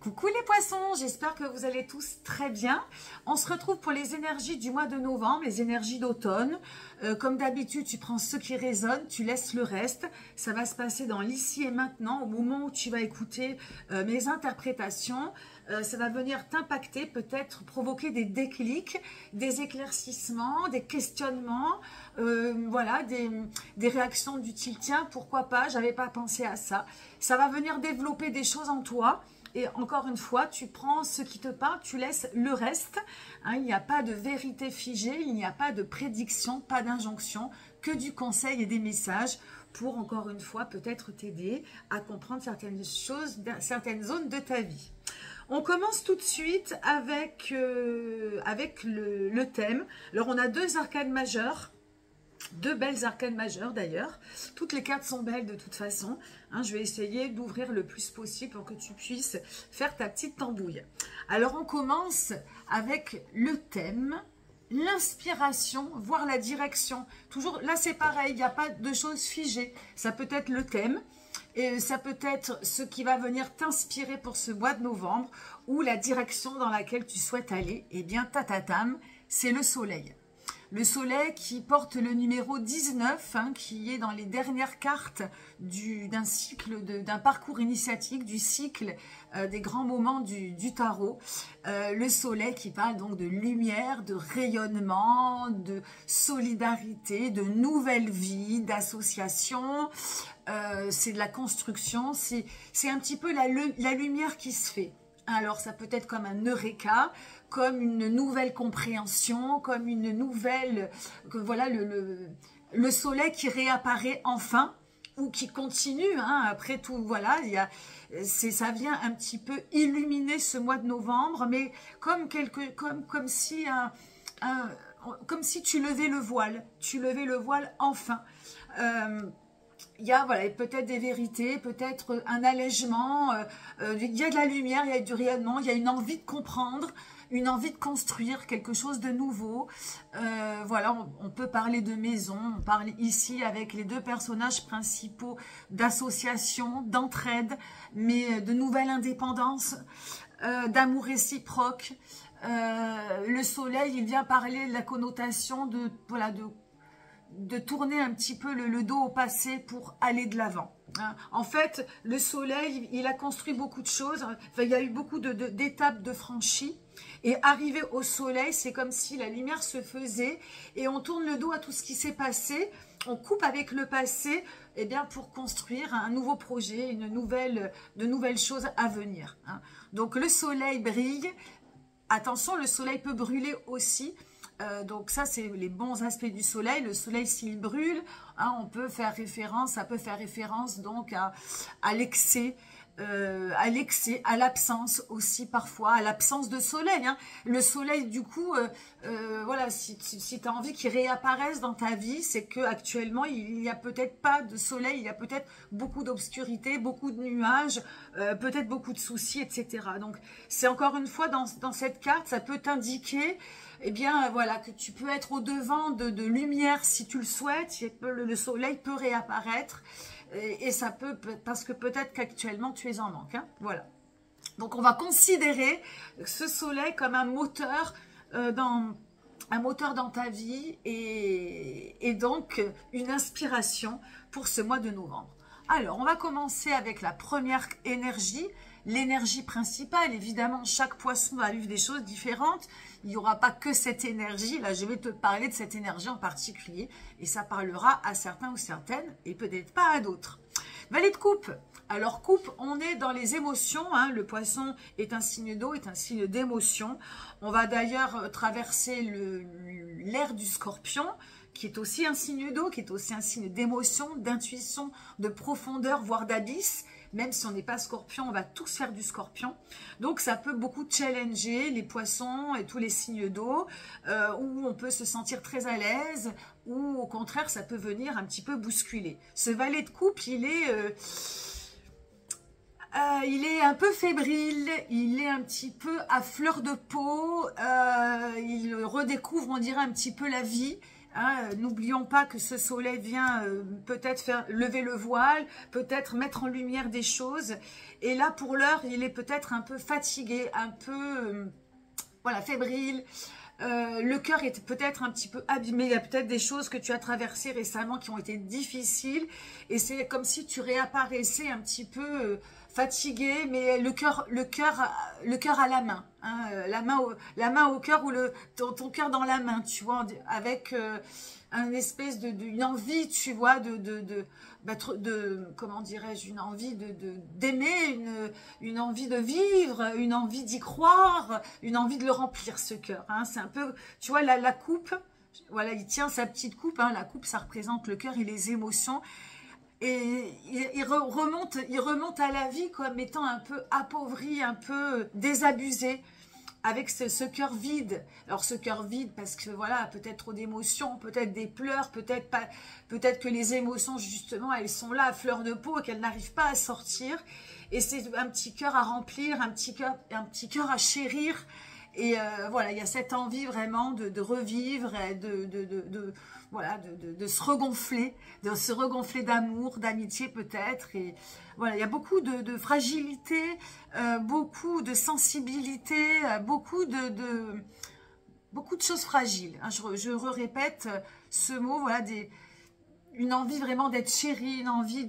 Coucou les poissons, j'espère que vous allez tous très bien. On se retrouve pour les énergies du mois de novembre, les énergies d'automne. Comme d'habitude, tu prends ce qui résonne, tu laisses le reste. Ça va se passer dans l'ici et maintenant, au moment où tu vas écouter mes interprétations. Ça va venir t'impacter, peut-être provoquer des déclics, des éclaircissements, des questionnements, voilà, des réactions du style, tiens, pourquoi pas, j'avais pas pensé à ça. Ça va venir développer des choses en toi. Et encore une fois, tu prends ce qui te parle, tu laisses le reste. Hein, il n'y a pas de vérité figée, il n'y a pas de prédiction, pas d'injonction, que du conseil et des messages pour, encore une fois, peut-être t'aider à comprendre certaines choses, certaines zones de ta vie. On commence tout de suite avec le thème. Alors, on a deux arcanes majeures. Deux belles arcanes majeures d'ailleurs. Toutes les cartes sont belles de toute façon. Hein, je vais essayer d'ouvrir le plus possible pour que tu puisses faire ta petite tambouille. Alors on commence avec le thème, l'inspiration, voire la direction. Toujours là c'est pareil, il n'y a pas de choses figées. Ça peut être le thème et ça peut être ce qui va venir t'inspirer pour ce mois de novembre ou la direction dans laquelle tu souhaites aller. Eh bien tatatam, c'est le soleil. Le soleil qui porte le numéro 19, hein, qui est dans les dernières cartes d'un cycle, d'un parcours initiatique, du cycle des grands moments du tarot. Le soleil qui parle donc de lumière, de rayonnement, de solidarité, de nouvelle vie, d'association. C'est de la construction, c'est un petit peu la lumière qui se fait. Alors ça peut être comme un eureka, comme une nouvelle compréhension, comme une nouvelle, voilà, le soleil qui réapparaît enfin ou qui continue, hein, après tout, voilà, ça vient un petit peu illuminer ce mois de novembre, mais comme si comme si tu levais le voile enfin. Il y a voilà, peut-être des vérités, peut-être un allègement, il y a de la lumière, il y a du rayonnement, il y a une envie de comprendre, une envie de construire quelque chose de nouveau. Voilà, on peut parler de maison, on parle ici avec les deux personnages principaux d'association, d'entraide, mais de nouvelle indépendance, d'amour réciproque. Le soleil, il vient parler de la connotation de tourner un petit peu le dos au passé pour aller de l'avant. Hein. En fait, le soleil, il a construit beaucoup de choses. Enfin, il y a eu beaucoup d'étapes de franchies. Et arrivé au soleil, c'est comme si la lumière se faisait et on tourne le dos à tout ce qui s'est passé. On coupe avec le passé eh bien, pour construire un nouveau projet, de nouvelles choses à venir. Hein. Donc, le soleil brille. Attention, le soleil peut brûler aussi. Donc ça, c'est les bons aspects du soleil. Le soleil, s'il brûle, hein, ça peut faire référence donc à l'excès, à l'absence aussi parfois, à l'absence de soleil. Hein. Le soleil, du coup, voilà, si tu as envie qu'il réapparaisse dans ta vie, c'est qu'actuellement, il n'y a peut-être pas de soleil, il y a peut-être beaucoup d'obscurité, beaucoup de nuages, peut-être beaucoup de soucis, etc. Donc, c'est encore une fois, dans cette carte, ça peut t'indiquer eh bien, voilà, que tu peux être au devant de lumière si tu le souhaites. Le soleil peut réapparaître et ça peut, parce que peut-être qu'actuellement tu es en manque. Hein, voilà. Donc, on va considérer ce soleil comme un moteur dans ta vie et donc une inspiration pour ce mois de novembre. Alors, on va commencer avec la première énergie, l'énergie principale. Évidemment, chaque poisson va vivre des choses différentes. Il n'y aura pas que cette énergie. Là, je vais te parler de cette énergie en particulier. Et ça parlera à certains ou certaines et peut-être pas à d'autres. Valet de coupe. Alors, coupe, on est dans les émotions. Hein. Le poisson est un signe d'eau, est un signe d'émotion. On va d'ailleurs traverser l'ère du scorpion, qui est aussi un signe d'eau, qui est aussi un signe d'émotion, d'intuition, de profondeur, voire d'abysse. Même si on n'est pas scorpion, on va tous faire du scorpion. Donc, ça peut beaucoup challenger les poissons et tous les signes d'eau, où on peut se sentir très à l'aise, ou au contraire, ça peut venir un petit peu bousculer. Ce valet de coupe, il est un peu fébrile, il est un petit peu à fleur de peau, il redécouvre, on dirait, un petit peu la vie. Hein, n'oublions pas que ce soleil vient peut-être faire lever le voile, peut-être mettre en lumière des choses. Et là, pour l'heure, il est peut-être un peu fatigué, un peu voilà, fébrile. Le cœur est peut-être un petit peu abîmé. Il y a peut-être des choses que tu as traversées récemment qui ont été difficiles. Et c'est comme si tu réapparaissais un petit peu fatigué, mais le cœur à la main. Hein, la main au cœur ou ton cœur dans la main, tu vois, avec une espèce une envie, tu vois, comment dirais-je, une envie d'aimer, une envie de vivre, une envie d'y croire, une envie de le remplir, ce cœur. Hein. C'est un peu, tu vois, la coupe, voilà, il tient sa petite coupe, hein, la coupe, ça représente le cœur et les émotions. Et il remonte à la vie comme étant un peu appauvri, un peu désabusé, avec ce cœur vide. Alors ce cœur vide parce que voilà, peut-être trop d'émotions, peut-être des pleurs, peut-être pas, peut-être que les émotions justement elles sont là à fleur de peau et qu'elles n'arrivent pas à sortir. Et c'est un petit cœur à remplir, un petit cœur à chérir. Et voilà, il y a cette envie vraiment de revivre, et voilà, de se regonfler d'amour, d'amitié peut-être. Et voilà, il y a beaucoup de fragilité, beaucoup de sensibilité, beaucoup de choses fragiles. Hein. Je répète ce mot, voilà, une envie vraiment d'être chérie, une envie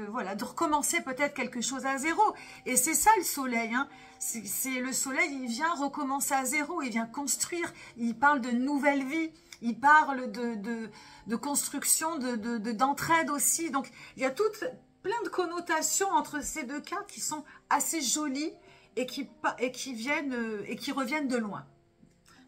voilà, de recommencer peut-être quelque chose à zéro. Et c'est ça le soleil, hein. C'est le soleil, il vient recommencer à zéro, il vient construire, il parle de nouvelle vie, il parle de construction, d'entraide aussi. Donc il y a plein de connotations entre ces deux cartes qui sont assez jolies et qui reviennent de loin.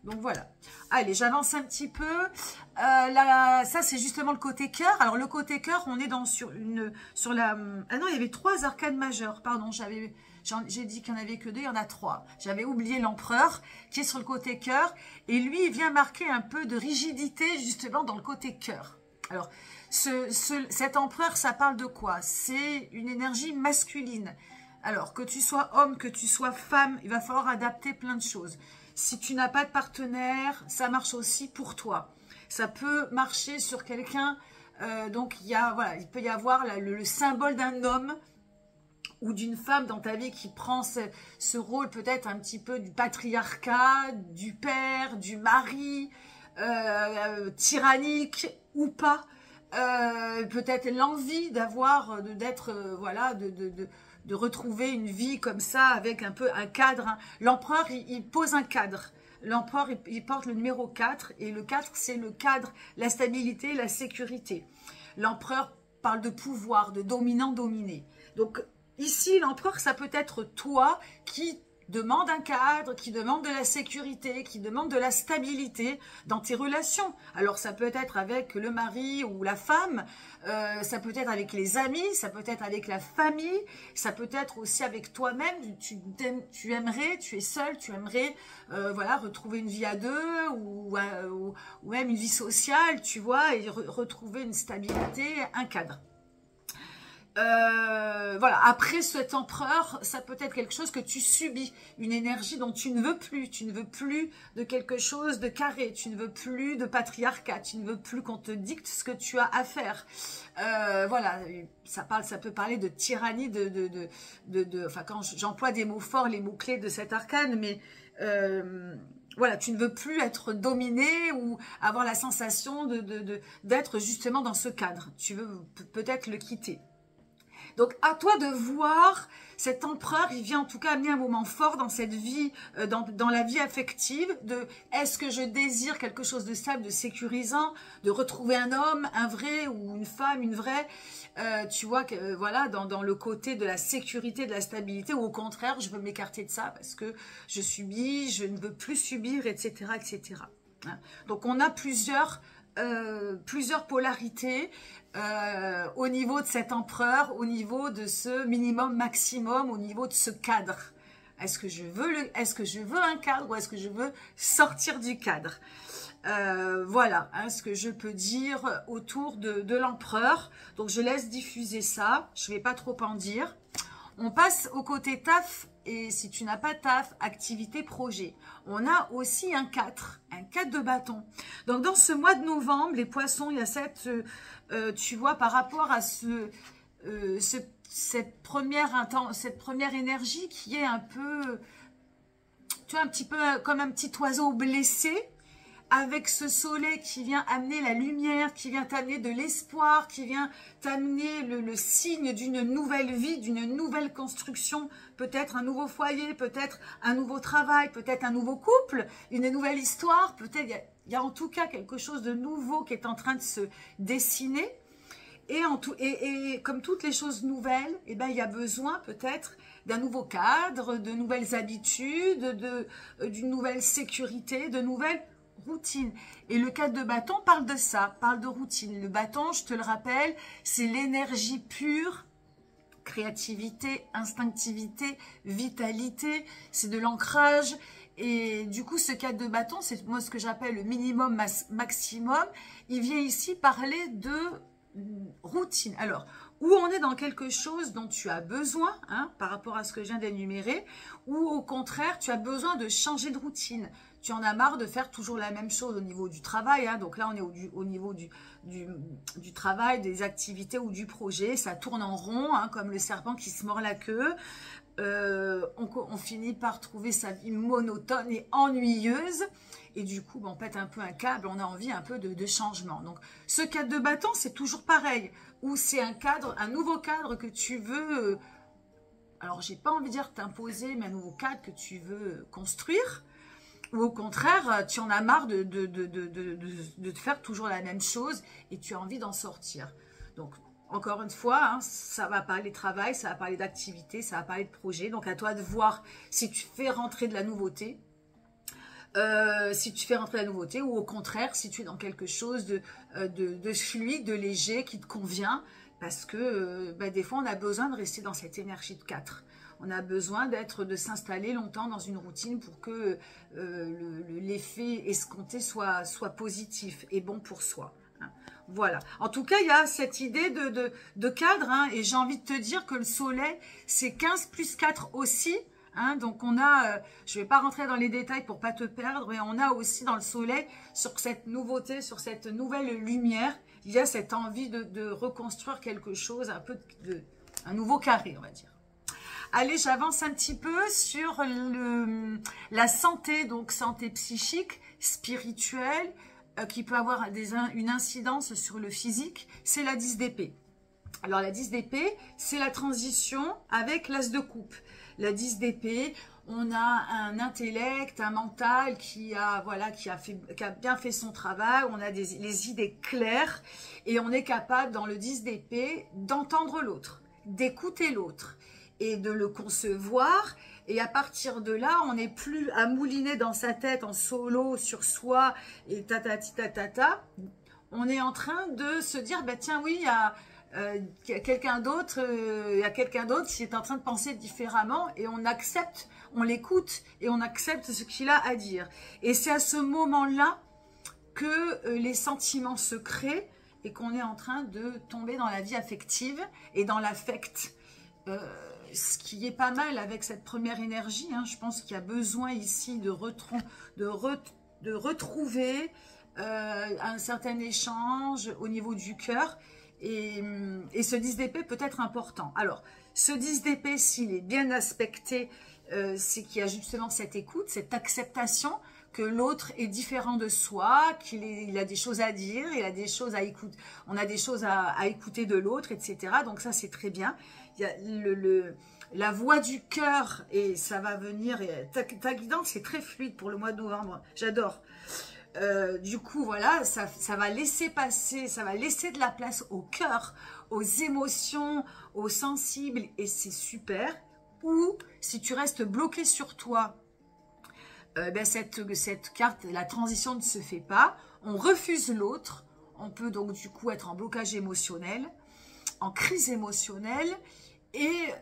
Donc voilà. Allez, j'avance un petit peu. Ça, c'est justement le côté cœur. Alors, le côté cœur, on est sur la... Ah non, il y avait 3 arcanes majeures. Pardon, j'ai dit qu'il n'y en avait que 2, il y en a 3. J'avais oublié l'empereur qui est sur le côté cœur. Et lui, il vient marquer un peu de rigidité justement dans le côté cœur. Alors, cet empereur, ça parle de quoi? C'est une énergie masculine. Alors, que tu sois homme, que tu sois femme, il va falloir adapter plein de choses. Si tu n'as pas de partenaire, ça marche aussi pour toi. Ça peut marcher sur quelqu'un. Donc, voilà, il peut y avoir le symbole d'un homme ou d'une femme dans ta vie qui prend ce rôle peut-être un petit peu du patriarcat, du père, du mari, tyrannique ou pas. Peut-être l'envie voilà, de retrouver une vie comme ça avec un peu un cadre. Hein. L'empereur, il pose un cadre. L'empereur, il porte le numéro 4 et le 4, c'est le cadre, la stabilité, la sécurité. L'empereur parle de pouvoir, de dominant-dominé. Donc ici, l'empereur, ça peut être toi qui demande un cadre, qui demande de la sécurité, qui demande de la stabilité dans tes relations. Alors ça peut être avec le mari ou la femme, ça peut être avec les amis, ça peut être avec la famille, ça peut être aussi avec toi-même. Tu aimerais, tu es seul, tu aimerais voilà, retrouver une vie à deux ou même une vie sociale, tu vois, et retrouver une stabilité, un cadre. Voilà, après cet empereur, ça peut être quelque chose que tu subis, une énergie dont tu ne veux plus de quelque chose de carré, tu ne veux plus de patriarcat, tu ne veux plus qu'on te dicte ce que tu as à faire. Voilà, ça peut parler de tyrannie, enfin quand j'emploie des mots forts, les mots clés de cet arcane, mais voilà, tu ne veux plus être dominé ou avoir la sensation d'être justement dans ce cadre. Tu veux peut-être le quitter. Donc, à toi de voir, cet empereur, il vient en tout cas amener un moment fort dans cette vie, dans la vie affective, est-ce que je désire quelque chose de stable, de sécurisant, de retrouver un homme, un vrai, ou une femme, une vraie, tu vois, voilà, dans le côté de la sécurité, de la stabilité, ou au contraire, je veux m'écarter de ça parce que je subis, je ne veux plus subir, etc., etc. Donc, on a plusieurs polarités au niveau de cet empereur, au niveau de ce minimum maximum, au niveau de ce cadre. Est-ce que je veux un cadre ou est-ce que je veux sortir du cadre? Voilà hein, ce que je peux dire autour de l'empereur. Donc je laisse diffuser ça, je ne vais pas trop en dire. On passe au côté taf. Et si tu n'as pas taf, activité, projet. On a aussi un 4. Un un 4 de bâton. Donc dans ce mois de novembre, les poissons, il y a cette, tu vois, par rapport à cette première énergie qui est un peu, tu vois, un petit peu comme un petit oiseau blessé, avec ce soleil qui vient amener la lumière, qui vient t'amener de l'espoir, qui vient t'amener le signe d'une nouvelle vie, d'une nouvelle construction, peut-être un nouveau foyer, peut-être un nouveau travail, peut-être un nouveau couple, une nouvelle histoire, peut-être il y a en tout cas quelque chose de nouveau qui est en train de se dessiner. Et comme toutes les choses nouvelles, eh ben, il y a besoin peut-être d'un nouveau cadre, de nouvelles habitudes, d'une nouvelle sécurité, de nouvelles routines. Et le 4 de bâton parle de ça, parle de routine. Le bâton, je te le rappelle, c'est l'énergie pure, créativité, instinctivité, vitalité, c'est de l'ancrage. Et du coup, ce 4 de bâton, c'est moi ce que j'appelle le minimum maximum. Il vient ici parler de routine. Alors, où on est dans quelque chose dont tu as besoin, hein, par rapport à ce que je viens d'énumérer, ou au contraire, tu as besoin de changer de routine. Tu en as marre de faire toujours la même chose au niveau du travail. Hein, donc là, on est au niveau du travail, des activités ou du projet. Ça tourne en rond, hein, comme le serpent qui se mord la queue. On finit par trouver sa vie monotone et ennuyeuse. Et du coup, on pète un peu un câble, on a envie un peu de changement. Donc, ce 4 de bâton, c'est toujours pareil. Ou c'est un cadre, un nouveau cadre que tu veux... alors, j'ai pas envie de dire t'imposer, mais un nouveau cadre que tu veux construire. Ou au contraire, tu en as marre de te faire toujours la même chose et tu as envie d'en sortir. Donc, encore une fois, hein, ça va parler de travail, ça va parler d'activité, ça va parler de projet. Donc, à toi de voir si tu fais rentrer de la nouveauté. Si tu fais rentrer la nouveauté ou au contraire si tu es dans quelque chose de fluide, de léger qui te convient parce que des fois on a besoin de rester dans cette énergie de 4. On a besoin de s'installer longtemps dans une routine pour que l'effet escompté soit positif et bon pour soi. Hein. Voilà. En tout cas, il y a cette idée de cadre hein, et j'ai envie de te dire que le soleil, c'est 15 plus 4 aussi. Hein, donc on a, je ne vais pas rentrer dans les détails pour pas te perdre, mais on a aussi dans le soleil, sur cette nouveauté, sur cette nouvelle lumière, il y a cette envie de reconstruire quelque chose, un nouveau carré, on va dire. Allez, j'avance un petit peu sur la santé, donc santé psychique, spirituelle, qui peut avoir une incidence sur le physique, c'est la 10 d'épée. Alors la 10 d'épée, c'est la transition avec l'as de coupe. La 10 d'épée, on a un intellect, un mental qui a bien fait son travail, on a les idées claires et on est capable dans le 10 d'épée d'entendre l'autre, d'écouter l'autre et de le concevoir. Et à partir de là, on n'est plus à mouliner dans sa tête en solo sur soi et tatata. On est en train de se dire, bah tiens oui, il y a quelqu'un d'autre, qui est en train de penser différemment et on accepte, on l'écoute et on accepte ce qu'il a à dire. Et c'est à ce moment-là que les sentiments se créent et qu'on est en train de tomber dans la vie affective et dans l'affect. Ce qui est pas mal avec cette première énergie, hein, je pense qu'il y a besoin ici de retrouver un certain échange au niveau du cœur. Et ce 10 d'épée peut être important. Alors, ce 10 d'épée, s'il est bien aspecté, c'est qu'il y a justement cette écoute, cette acceptation que l'autre est différent de soi, qu'il a des choses à dire, il a des choses à écouter, on a des choses à écouter de l'autre, etc. Donc ça, c'est très bien. Il y a la voix du cœur, et ça va venir, ta guidance est très fluide pour le mois de novembre, j'adore. Du coup, voilà, ça va laisser passer, ça va laisser de la place au cœur, aux émotions, aux sensibles, et c'est super. Ou, si tu restes bloqué sur toi, cette carte, la transition ne se fait pas, on refuse l'autre, on peut donc du coup être en blocage émotionnel, en crise émotionnelle, et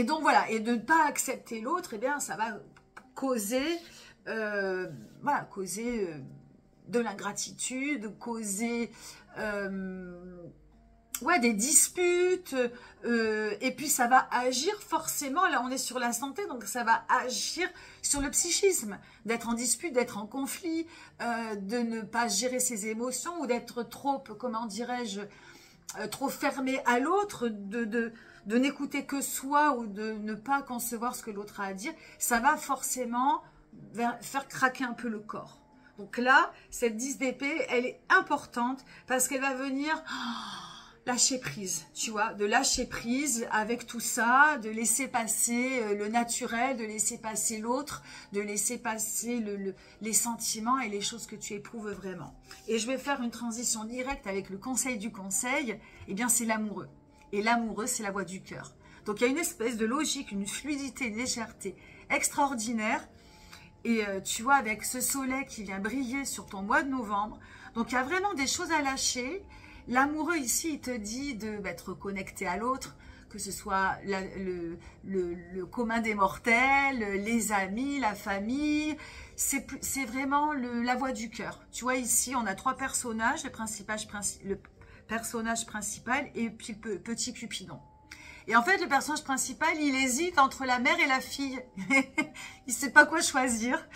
donc voilà, et de ne pas accepter l'autre, eh bien ça va causer... causer de l'ingratitude, causer ouais, des disputes, et puis ça va agir forcément, là on est sur la santé, donc ça va agir sur le psychisme, d'être en dispute, d'être en conflit, de ne pas gérer ses émotions, ou d'être trop, comment dirais-je, trop fermé à l'autre, de n'écouter que soi, ou de ne pas concevoir ce que l'autre a à dire. Ça va forcément faire craquer un peu le corps. Donc là, cette 10 d'épée, elle est importante, parce qu'elle va venir lâcher prise, tu vois, de lâcher prise avec tout ça, de laisser passer le naturel, de laisser passer l'autre, de laisser passer les sentiments et les choses que tu éprouves vraiment. Et je vais faire une transition directe avec le conseil du conseil. Eh bien, c'est l'amoureux. Et l'amoureux, c'est la voix du cœur. Donc, il y a une espèce de logique, une fluidité, une légèreté extraordinaire. Et tu vois, avec ce soleil qui vient briller sur ton mois de novembre, donc il y a vraiment des choses à lâcher. L'amoureux ici, il te dit d'être connecté à l'autre, que ce soit le commun des mortels, les amis, la famille. C'est vraiment la voix du cœur. Tu vois, ici, on a trois personnages, le personnage principal et puis le petit Cupidon. Et en fait, le personnage principal, il hésite entre la mère et la fille. Il ne sait pas quoi choisir.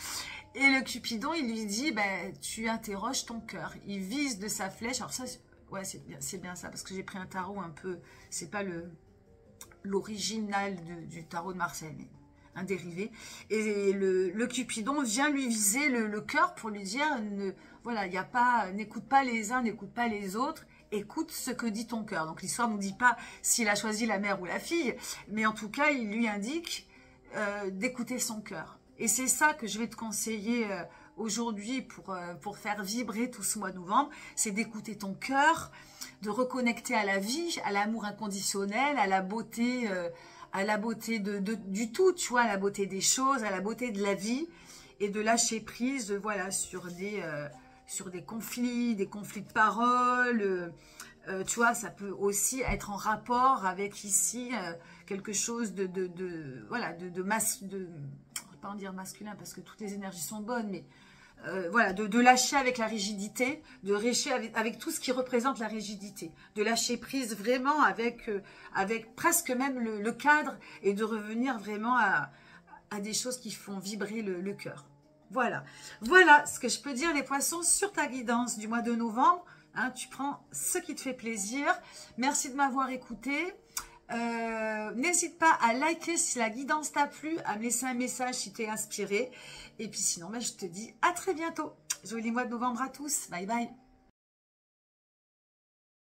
Et le Cupidon, il lui dit, ben, tu interroges ton cœur. Il vise de sa flèche. Alors ça, ouais, c'est bien ça, parce que j'ai pris un tarot un peu, c'est pas l'original du tarot de Marseille, mais un dérivé. Et le Cupidon vient lui viser le cœur pour lui dire, voilà, il y a pas, n'écoute pas les uns, n'écoute pas les autres. Écoute ce que dit ton cœur. Donc l'histoire ne nous dit pas s'il a choisi la mère ou la fille, mais en tout cas, il lui indique d'écouter son cœur. Et c'est ça que je vais te conseiller aujourd'hui pour faire vibrer tout ce mois de novembre, c'est d'écouter ton cœur, de reconnecter à la vie, à l'amour inconditionnel, à la beauté du tout, tu vois, à la beauté des choses, à la beauté de la vie, et de lâcher prise, voilà, sur des conflits de parole. Tu vois, ça peut aussi être en rapport avec ici quelque chose voilà, pas en dire masculin parce que toutes les énergies sont bonnes, mais voilà, de lâcher avec la rigidité, de lâcher avec tout ce qui représente la rigidité, de lâcher prise vraiment avec presque même le cadre, et de revenir vraiment à des choses qui font vibrer le cœur. Voilà, voilà ce que je peux dire les poissons sur ta guidance du mois de novembre. Hein, tu prends ce qui te fait plaisir. Merci de m'avoir écouté. N'hésite pas à liker si la guidance t'a plu, à me laisser un message si tu es inspiré. Et puis sinon, je te dis à très bientôt. Joli mois de novembre à tous. Bye bye.